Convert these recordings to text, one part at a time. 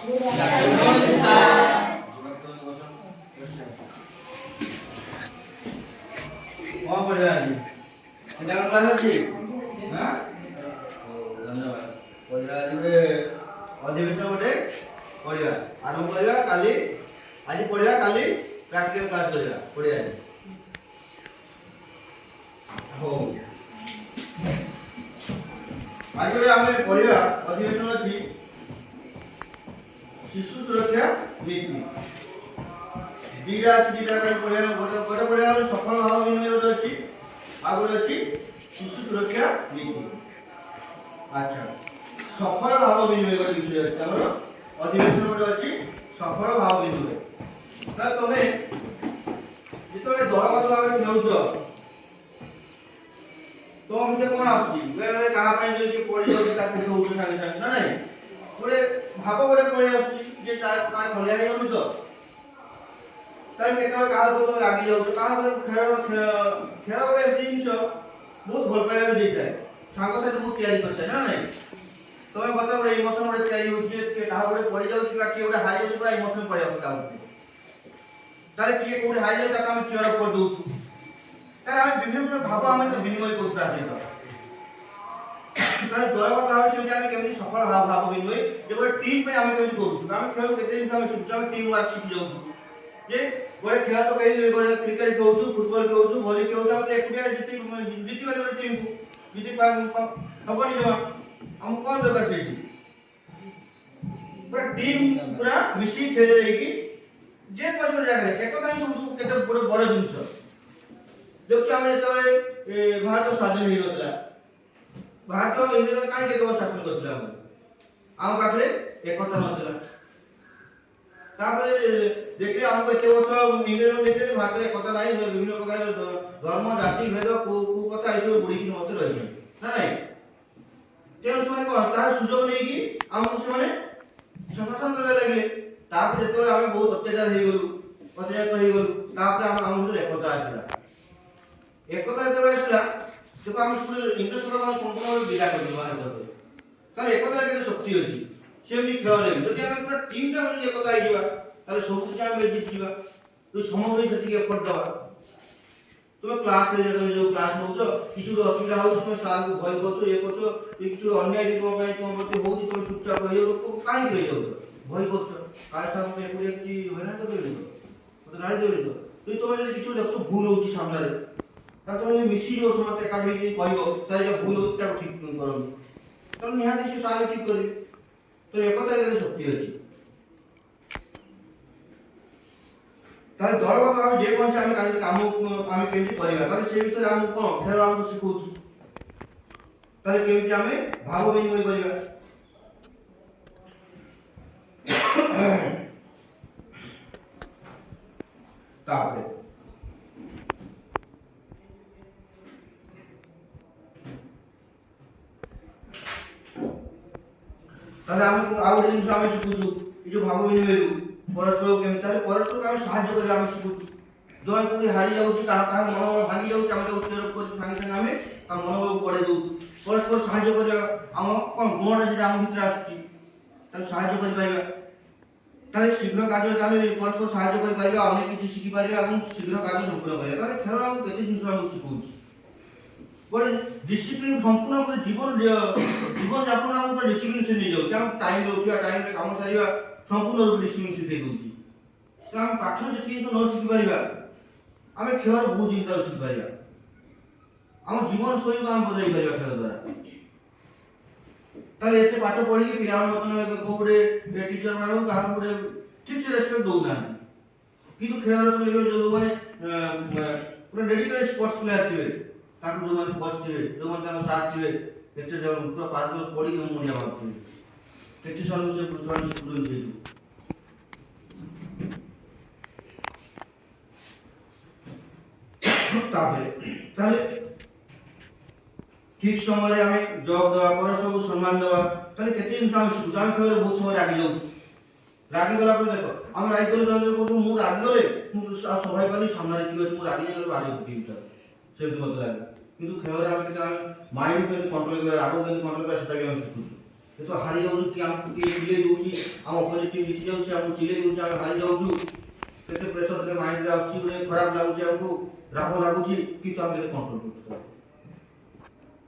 Good afternoon, sir. କଣ ପଢିବା ଆଜି? କେତେ କ୍ଲାସ୍ ଅଛି? ହାଁ? ଧନ୍ୟବାଦ। ପଢିବା ଆଜି ଗୋଟେ ଅଧିବେଶନ ଗୋଟେ ପଢିବା। ଆରମ୍ଭ କରିବା କାଲି ଆଜି ପଢିବା କାଲି ପ୍ରାକ୍ଟିକାଲ କ୍ଲାସ୍ କରିବା। ପଢିବା ଆଜି। ହଉ। ଆଜି ଗୋଟେ ଆମେ ପଢିବା ଅଧିବେଶନ ଅଛି ଶିଶୁ ସୁରକ୍ଷା ନୀତି। ଦିଟା ଅଛି ଦିଟା ପାଇଁ ପଢିବା ଗୋଟେ ପଢିବା ସଫଳ ଭାବ ବିନିମୟ ଗୋଟେ ଅଛି ଆଉ ଗୋଟେ ଅଛି ଶିଶୁ ସୁରକ୍ଷା ନୀତି। ଆଚ୍ଛା ସଫଳ ଭାବ ବିନିମୟ ବିଷୟ ଅଛି ଆମର ଅଧିବେଶନ ଗୋଟେ ଅଛି ସଫଳ ଭାବ ବିନିମୟ। ତାହେଲେ ତମେ ଯେତେବେଳେ ଦଳଗତ ଭାବରେ ନେଉଛ ତମ ଭିତରେ କଣ ଆସୁଛି ବେଳେ କାହା ପାଇଁ ଯଦି ପଢି ଯାଉଛି ତାକୁ କହୁଛ ସାଙ୍ଗେ ସାଙ୍ଗେ ନା ନାଇଁ ଗୋଟେ ଭାବ ଗୋଟେ ପଳେଇ ଆସୁଛି ଯେ ତାର ଭଳିଆ ହେଇଯାଉନି ତ ତାହେଲେ କେତେବେଳେ କାହା ଉପରେ ତମେ ରାଗି ଯାଉଛ କାହା ଉପରେ ଖେଳ ଗୋଟେ ଏମିତି ଜିନିଷ ବହୁତ ଭଲ ପାଇବାକୁ ଦେଇଥାଏ ସାଙ୍ଗ ସାଥି ବହୁତ ତିଆରି କରିଥାଏ ନା ନାଇଁ ତମେ କଥା ଗୋଟେ ଇମୋସନ ଗୋଟେ ତିଆରି ହଉଛି କିଏ କାହା ଗୋଟେ ପଡି ଯାଉଛି ବା କିଏ ଗୋଟେ ହାରି ଯାଉଛି ପୁରା ଇମୋସନ ପଳେଇ ଆସୁଛି କାହା ଉପରେ ତାହେଲେ କିଏ କୋଉଠି ହାରି ଯାଉଛି ତାକୁ ଆମେ ଚିଅର କରିଦଉଛୁ ତାହେଲେ ଆମେ ବିଭିନ୍ନ ଭାବ ଆମେ ତ ବିନିମୟ କରୁଛୁ ତା ସହିତ ତାହେଲେ ଦଳଗତ ଭାବେ ସେମିତି ଆମେ କେମିତି ସଫଳ ଭାବ ବିନିମୟ ଯେ ଗୋଟେ ଟିମ୍ ପାଇଁ ଆମେ କେମିତି କରୁଛୁ ଆମେ ଖେଳ କେତେ ଜିନିଷ ଆମେ ଶିଖୁଛୁ ଆମେ ଟିମ୍ ୱାର୍କ ଶିଖି ଯାଉଛୁ ଯେ ଗୋଟେ ଖେଳ ତ କେହି ଗୋଟେ କ୍ରିକେଟ ଖେଳୁଛୁ ଫୁଟବଲ ଖେଳୁଛୁ ଭଲି ଖେଳୁଛୁ ଆମେ ଏକୁଟିଆ ଜିତିବା ଗୋଟେ ଟିମକୁ ଜିତି ହବନି ଜମା ଆମକୁ କଣ ଦରକାର ସେଇଠି ପୁରା ଟିମ୍ ପୁରା ମିଶିକି ଖେଳି ଯାଇକି ଯେ କୌଣସି ଜାଗାରେ ଏକତା ହିଁ ସବୁଠୁ କେତେ ବଡ ଜିନିଷ ଦେଖୁଛୁ ଆମେ ଯେତେବେଳେ ଭାରତ ସ୍ୱାଧୀନ ହେଇନଥିଲା ଭାରତ ଇଂରେଜ କାହିଁ କେତେ ବର୍ଷ ଶାସନ କରିଥିଲା ଆମ ପାଖରେ ଏକତା ନଥିଲା ତାପରେ ଦେଖିଲେ ଆମକୁ ଏତେ ବର୍ଷ ଇଂରେଜ ଦେଖିଲେ ଭାରତରେ ଏକତା ନାହିଁ ବିଭିନ୍ନ ପ୍ରକାର ଧର୍ମ ଜାତି ଭେଦ କଥା ଏସବୁ ବୁଡ଼ିକି ମଧ୍ୟ ରହିଛନ୍ତି ନା ନାଇଁ ତେଣୁ ସେମାନେ କଣ ତାର ସୁଯୋଗ ନେଇକି ଆମକୁ ସେମାନେ ଶାସନ କରିବାକୁ ଲାଗିଲେ ତାପରେ ଯେତେବେଳେ ଆମେ ବହୁତ ଅତ୍ୟାଚାର ହେଇଗଲୁ ତାପରେ ଆମ ଭିତରେ ଏକତା ଆସିଲା ଏକତା ଯେତେବେଳେ ଆସିଲା ଦେଖ ଆମେ ଇଂରେଜ ସମ୍ପୂର୍ଣ୍ଣ ବିଦା କରିଦେଲୁ ଭାରତରେ ତାହେଲେ ଏକତାରେ କେତେ ଶକ୍ତି ଅଛି ସେମିତି ଖେଳରେ ଯଦି ଆମେ ପୁରା ଟିମ୍ଟା ଯଦି ଏକତା ହେଇଯିବା ତାହେଲେ ସବୁ କିଛି ଆମେ ଜିତିଯିବା ଯଦି ସମସ୍ତେ ସେତିକି ଏଫର୍ଟ ଦେବା ତୁମେ କ୍ଲାସରେ ଯେତେବେଳେ ଯୋଉ କ୍ଲାସ ନେଉଛ କିଛି ଗୋଟେ ଅସୁବିଧା ହେଉଛି ତୁମେ ସାର୍କୁ ଭୟ କରୁଛ ଇଏ କରୁଛ କିଛି ଅନ୍ୟାୟ ତୁମ ପାଇଁ ତୁମ ପ୍ରତି ହେଉଛି ତୁମେ ଚୁପଚାପ ରହିଯାଉଛ କାହିଁକି ରହିଯାଉଛ ଭୟ କରୁଛ କାଳେ ସାର୍ ମୋତେ ଏକୁଟିଆ କିଛି ହଇରାଣ କରିଦେବେନି ତ ମୋତେ ଗାଳି ଦେବେନି ତ ଯଦି ତୁମେ ଯଦି କିଛି ଦେଖୁଛ ଭୁଲ ହେଉଛି ସାମ୍ନାରେ ତାହେଲେ ତୁମେ ମିଶିଯିବ ସମସ୍ତେ ଏକାଠି ହେଇକି କହିବ ତାର ଯା ଭୁଲ ହେଉଛି ତାକୁ ଠିକ୍ କରନ୍ତୁ ତାହେଲେ ନିହାତି ସେ ସାର୍ ଠିକ୍ କରିବେ ତ ଏକତାରେ କେତେ ଶକ୍ତି ଅଛି ତାହେଲେ ଦଳଗତ ଭାବେ ଯେକୌଣସି ଆମେ କାମ ଆମେ କେମିତି କରିବା ତାହେଲେ ସେ ବିଷୟରେ ଆମକୁ କଣ ଖେଳ ଆମକୁ ଶିଖଉଛି ତାହେଲେ କେମିତି ଆମେ ଭାବ ବିନିମୟ କରିବା ତାପରେ ତାହେଲେ ଆମକୁ ଆଉ ଗୋଟେ ଜିନିଷ ଆମେ ଶିଖୁଛୁ ଏ ଯୋଉ ଭାବ ବିନିମୟରୁ ପରସ୍ପର କେମିତି ତାହେଲେ ପରସ୍ପରକୁ ଆମେ ସାହାଯ୍ୟ କରିବା ଆମେ ଶିଖୁଛୁ ଜଣେ କୋଉଠି ହାରି ଯାଉଛି କାହାର ମନୋବଳ ଭାଙ୍ଗି ଯାଉଛି ଆମେ ତାକୁ ଉଚ୍ଚ କରୁଛୁ ସାଙ୍ଗେ ସାଙ୍ଗେ ଆମେ ତା ମନୋବଳକୁ ବଢେଇ ଦଉଛୁ ପରସ୍ପର ସାହାଯ୍ୟ କରିବା ଆମ କଣ ଗୁଣଟା ସେଟା ଆମ ଭିତରେ ଆସୁଛି ତାହେଲେ ସାହାଯ୍ୟ କରିପାରିବା ତାହେଲେ ଶୀଘ୍ର କାର୍ଯ୍ୟ ତାହେଲେ ପରସ୍ପର ସାହାଯ୍ୟ କରିପାରିବା ଅନେକ କିଛି ଶିଖିପାରିବା ଏବଂ ଶୀଘ୍ର କାର୍ଯ୍ୟ ସମ୍ପୂର୍ଣ୍ଣ କରିବା ତାହେଲେ ଖେଳ ଆମକୁ କେତେ ଜିନିଷ ଆମକୁ ଶିଖଉଛି ଗୋଟେ ଡିସିପ୍ଲିନ ସମ୍ପୂର୍ଣ୍ଣ ଗୋଟେ ଜୀବନ ଯାପନ ଆମକୁ ପୁରା ଡିସିପ୍ଲିନ ସେ ନେଇଯାଉଛି ଆମେ ଟାଇମରେ ଉଠିବା ଟାଇମରେ କାମ ସାରିବା ସମ୍ପୂର୍ଣ୍ଣ ରୂପେ ଡିସିପ୍ଲିନ ଶିଖେଇ ଦଉଛି ତ ଆମେ ପାଠରେ ଯେତିକି ଜିନିଷ ନ ଶିଖିପାରିବା ଆମେ ଖେଳର ବହୁତ ଜିନିଷ ଶିଖିପାରିବା ଆମ ଜୀବନ ଶୈଳୀକୁ ଆମେ ବଦଳାଇ ପାରିବା ଖେଳ ଦ୍ୱାରା ତାହେଲେ ଏତେ ପାଠ ପଢିକି ପିଲାମାନେ ବର୍ତ୍ତମାନ କୋଉ ଗୋଟେ ଟିଚର ମାନଙ୍କୁ କାହାକୁ ଗୋଟେ ଠିକ ସେ ରେସପେକ୍ଟ ଦଉନାହାନ୍ତି କିନ୍ତୁ ଖେଳରେ ଯୋଉମାନେ ପୁରା ଡେଡିକେଟେଡ ସ୍ପୋର୍ଟସ ପ୍ଲେୟାର ଥିବେ ତାକୁ ଯୋଉମାନେ କୋଚ୍ ଥିବେ ଯୋଉମାନେ ତାଙ୍କ ସାଥ୍ ଥିବେ କେତେ ଜଣ ପୁରା ପାଦରେ ପଡ଼ିକି ମୁଣ୍ଡିଆ ମାରୁଥିବେ କେତେ ସମୟ ସେ ସେମାନେ ଶିଖୁଛନ୍ତି ସେଇଠୁ ତାହେଲେ ଠିକ ସମୟରେ ଆମେ ଜବାବ ଦେବା ପରସ୍ପରକୁ ସମ୍ମାନ ଦେବା ତାହେଲେ କେତେ ଜିନିଷ ଆମେ ଶିଖୁଛୁ ଆମେ ଖେଳରେ ବହୁତ ସମୟ ରାଗି ଯାଉଛୁ ରାଗିଗଲା ପରେ ଦେଖ ଆମେ ରାଗିଗଲେ ଜଣେ କହୁଛୁ ମୁଁ ରାଗିଗଲେ ମୁଁ ସଭାଇ ପାରିଲି ସାମ୍ନାରେ କିଏ ଅଛି ମୁଁ ରାଗିଗଲେ ବାଡ଼େଇ ପକେଇବି ତାକୁ ସେମିତି ମୋତେ ଲାଗେ କିନ୍ତୁ ଖେଳରେ ଆମେ କେତେ ଆମେ ମାଇଣ୍ଡ କେମିତି କଣ୍ଟ୍ରୋଲ କରିବା ରାଗ କେମିତି କଣ୍ଟ୍ରୋଲ କରିବା ସେଟା ବି ଆମେ ଶିଖୁଛୁ तो हारी जाऊ कि हम चिल्ले दउची हम अपोजिट टीम जीति जाऊ से हम चिल्ले दउची हम हारी जाऊ केते प्रेशर के माइंड रे आछी रे खराब लागु छी हमको राग लागु छी कि तो हम केते कंट्रोल करतो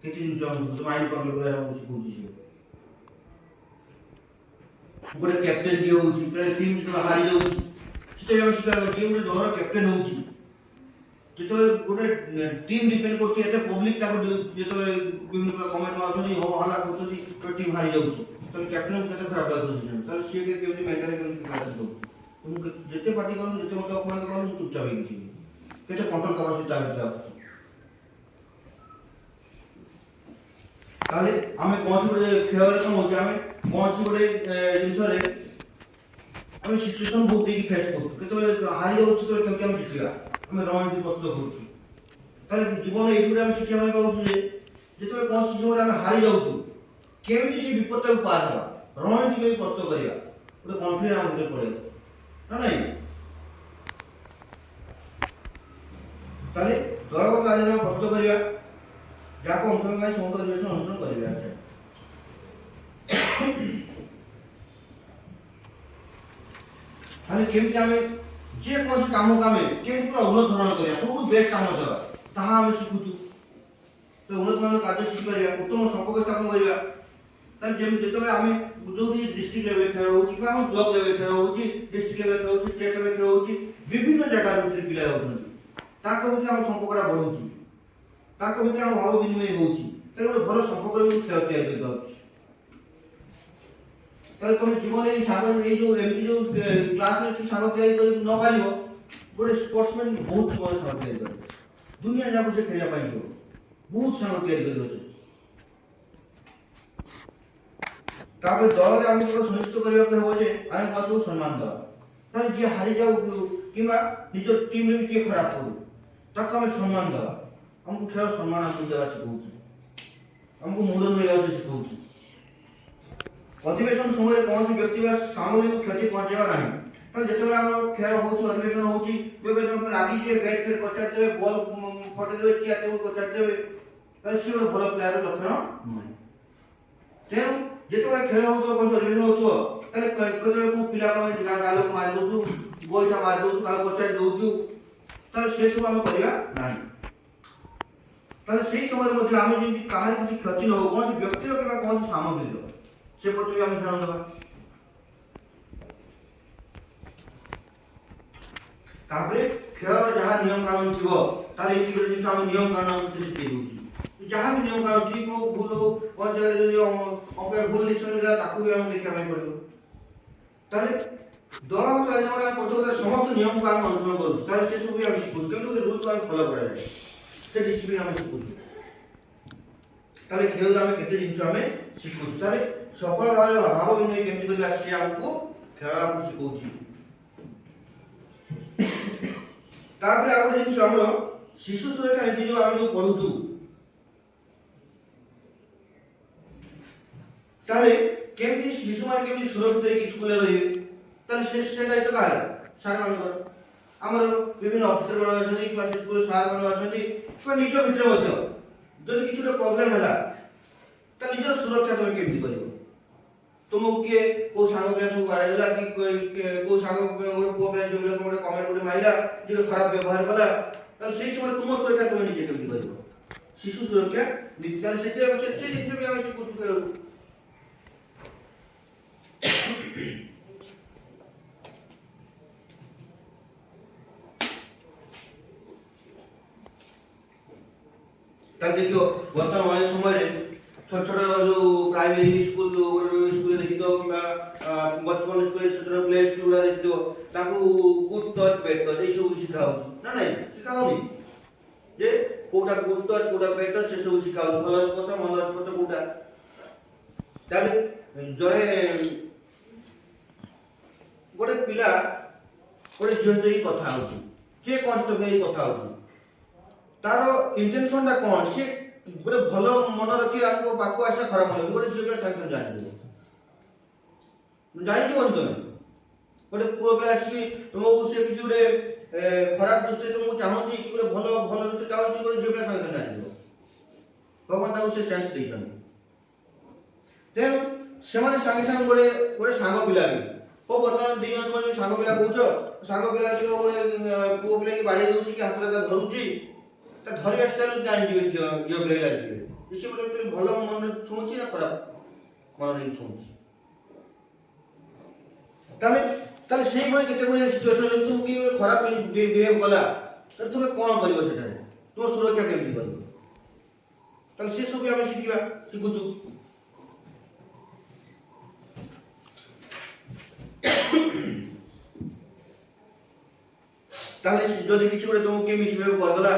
केते दिन जो हम माइंड कंट्रोल करे हम सिखौ छी गोटे कैप्टन जे होची प्ले टीम जो हारी जाऊ सेते हम सिखा जे गोटे दौर कैप्टन होची जेतो गोटे टीम डिपेंड करछि एते पब्लिक ताको जेतो विभिन्न कमेंट मारछनी हो हला करछनी तो टीम हारी जाउछि तो कैप्टन केते खराब लागुछि तो से के केमि मेंटली केमि प्रिपेयर करू तुम जेते पार्टी करू जेते मत अपमान करू चुपचाप होई छी केते कंट्रोल कैपेसिटी तार आछि ताले हमें कोन से खेल कोन होछि हमें कोन से गोटे जिंस रे हमें सिचुएशन बहुत देकी फेस करू केते हारी जाउछि तो केमि हम जितिया हमें रणनीति प्रस्तुत करू ताले जीवन एइपुरे हम शिक्षा में पाउछु जे जेते कोन सिचुएशन हम हारी जाउछु केमि से विपत्ति को पार हवा रणनीति के प्रस्तुत करिया गोटे कॉन्फिडेंस हम उठे पड़े ना नहीं ताले दरगत राजनीति प्रस्तुत करिया जाको हम संग संग अधिवेशन अनुसरण करिया ताले केमि हमें जे कोन काम कामे केमि पूरा उन्नत धरण करिया सब बेस्ट काम जला ताहा हम शिखुछु तो उन्नत धरण कार्य शिखि परिया उत्तम संपर्क स्थापन करिया ताले जेमि जेतबे हमें जो भी डिस्ट्रिक्ट लेवल खेल होची बा हम ब्लॉक लेवल खेल होची डिस्ट्रिक्ट लेवल खेल होची स्टेट लेवल खेल होची विभिन्न जगह रे पिला होछन ताको भितर हम संपर्करा बढ़ुची ताको भितर हम भाव विनिमय होची ताले भलो संपर्क रे खेल तैयार कर पाउची ताले तुम जीवन ए सागर ए जो एमटी जो क्लास रे की सागर तैयार कर न पारिबो गोटे स्पोर्ट्समैन बहुत बड़ सागर तैयार कर दुनिया जाको से खेलिया पाई जो बहुत सागर तैयार कर छै तापर दल रे हम को सुनिश्चित करिया के हो जे आइ बातु सम्मान द ताले जे हारि जाउ किबा निजो टीम रे के खराब करू ताको हम सम्मान द हमको खेल सम्मान हम देवा सिखाउछी हमको मूल्य मिलवा सिखाउछी अधिवेशन समय कौन सी व्यक्ति बा सामूहिक क्षति पहुंचेगा नहीं तो जेतबे हम खेल होउछ अधिवेशन होउची बेबे हम लागी जे बैट फेर पचार देबे बॉल फटे देबे किया टेबल पचार देबे तो से ଗୋଟେ ଭଲ ପ୍ଲେୟାର ଲକ୍ଷଣ ନୁହେଁ ତେଣୁ ଯେତେବେଳେ ଖେଳ ହୋଉଥିବ କୋଉ ଅଧିବେଶନ ହୋଉଥିବ ତାହେଲେ କେତେବେଳେ କୋଉ ପିଲା କମେ ଗାଲକୁ ମାରି ଦଉଛୁ ଗୋଇଠା ମାରି ଦଉଛୁ କାହାକୁ ପଚାରି ଦଉଛୁ ତାହେଲେ ସେ ସବୁ ଆମେ କରିବା ନାହିଁ ତାହେଲେ ସେଇ ସମୟରେ ମଧ୍ୟ ଆମେ ଯେମିତି କାହାର କିଛି କ୍ଷତି ନ ହଉ କୌଣସି ବ୍ୟକ୍ତିର କିମ୍ବା କୌଣସି ସାମଗ୍ରୀର से प्रति भी हम ध्यान देबा तापरे खेल जहां नियम कानून थिबो तारे एति जे हम नियम कानून से सिखै दोछि जहां भी नियम कानून ठीक हो भूल हो और जगह जो अपर भूल डिसीजन ले ताकू भी हम देखा ପାଇଁ पड़िबो तारे दरगत राजनीति प्रत्येक समस्त नियम को हम अनुसरण करू तारे से सब भी हम सिखु केमि रूल को हम फॉलो करा जाय से डिसिप्लिन हम सिखु तारे खेल में केते जिंस हमें सिखु तारे सफल भाव भाव विनय केमि कर आसी हमको खेल को सिखौची तापर आ जिंस हमरो शिशु सुरक्षा नीति जो हम जो पढुछु ताले केमि शिशु मान केमि सुरक्षित है स्कूल रे रहिबे ताले से दायित्व काहे सार मानकर हमर विभिन्न ऑफिसर बन अछंती क्लास स्कूल सार बन अछंती तो निज भितर मध्य जदि किछु प्रॉब्लम होला त निज सुरक्षा तुम केमि करिवो तुमको के को सांग पे तू गाइला कि को सांग पे को पे जो लोग गोटे कमेंट गोटे माइला जे खराब व्यवहार कला त सेही समय तुम सुरक्षा तुम निजे केमि करिवो शिशु सुरक्षा विद्यालय से जिन भी हम शिशु करू देखियो वर्तमान समय छोट छोट जो प्राइमरी स्कूल स्कूल देखि तो बचपन स्कूल छोट प्ले स्कूल देखि तो ताकू गुड टच बैड टच ए सब सिखाउ ना नहीं सिखाउनी जे कोटा गुड टच कोटा बैड टच से सब सिखाउ भलो स्पर्श मन स्पर्श कोटा ताले जरे गोटे पिला गोटे झियो देई कथा होची जे कष्ट में कथा होची तारो इंटेंशन ता कोन से गोटे भलो मन रखी आपको पाको आसा खराब मन गोटे झियो टेंशन जानि जानि कोन तो गोटे पुओ पे आसी तुमको से किछ गोटे खराब दृष्टि तुमको चाहूची कि गोटे भलो भलो दृष्टि चाहूची गोटे झियो टेंशन जानि भगवान ताऊ से सेंस दैछन तेन ସେମାନେ ସାଙ୍ଗେ ସାଙ୍ଗେ ଗୋଟେ ସାଙ୍ଗ ପିଲା ବି କୋଉ ବର୍ତ୍ତମାନ ଦି ଜଣ ତୁମେ ସାଙ୍ଗ ପିଲା କହୁଛ ସାଙ୍ଗ ପିଲା ଗୋଟେ ପୁଅ ପିଲା କି ବାଡେଇ ଦଉଛି କି ହାତରେ ତା ଧରୁଛି ତା ଧରିବା ଷ୍ଟାଇଲ ଜାଣିଯିବେ ଝିଅ ପିଲା ଜାଣିଯିବେ ସେ ଗୋଟେ ଭଲ ମନରେ ଶୁଣୁଛି ନା ଖରାପ ମନରେ ଶୁଣୁଛି ତାହେଲେ ସେଇଭଳି କେତେ ଗୁଡିଏ ସିଚୁଏସନ ଯଦି ତୁମକୁ କିଏ ଗୋଟେ ଖରାପ ବିହେଭ କଲା ତାହେଲେ ତୁମେ କଣ କରିବ ସେଠାରେ ତୁମ ସୁରକ୍ଷା କେମିତି କରିବ ତାହେଲେ ସେ ସବୁ ଆମେ ଶିଖୁଛୁ তাহলে যদি কিছু করে তোমাকে মিসবিহেভ করদলা